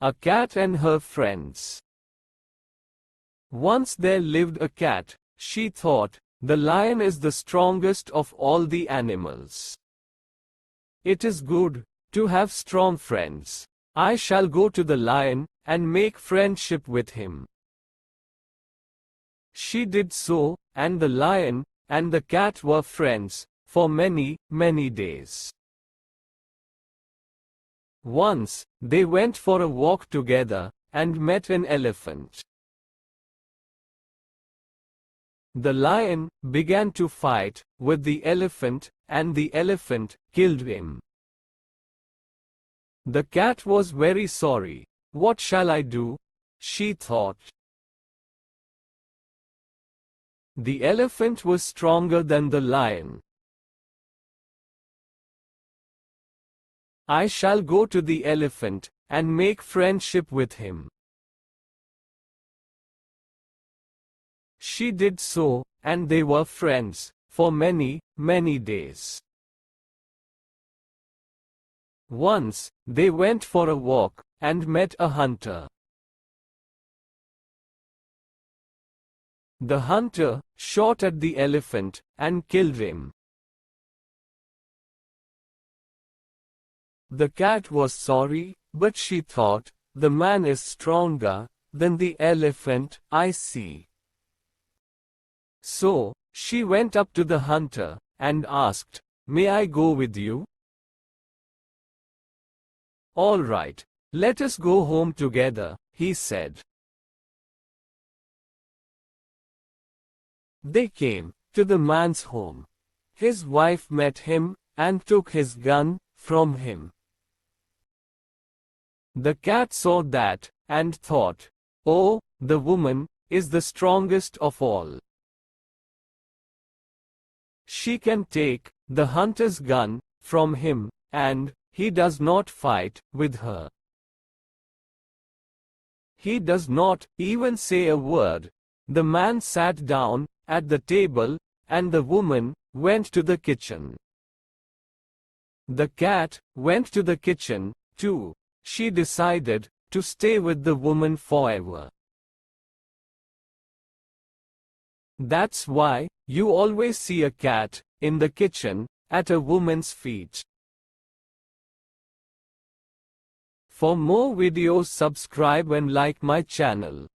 A cat and her friends. Once there lived a cat, she thought. The lion is the strongest of all the animals. It is good to have strong friends. I shall go to the lion and make friendship with him. She did so, and the lion and the cat were friends for many, many days. Once, they went for a walk together and met an elephant. The lion began to fight with the elephant, and the elephant killed him. The cat was very sorry. What shall I do? She thought. The elephant was stronger than the lion. I shall go to the elephant and make friendship with him. She did so, and they were friends for many, many days. Once, they went for a walk and met a hunter. The hunter shot at the elephant and killed him. The cat was sorry, but she thought, the man is stronger than the elephant, I see. So, she went up to the hunter and asked, "May I go with you?" "All right, let us go home together," he said. They came to the man's home. His wife met him and took his gun from him. The cat saw that and thought, "Oh, the woman is the strongest of all. She can take the hunter's gun from him, and he does not fight with her. He does not even say a word." The man sat down at the table, and the woman went to the kitchen. The cat went to the kitchen, too. She decided to stay with the woman forever. That's why you always see a cat in the kitchen at a woman's feet. For more videos, subscribe and like my channel.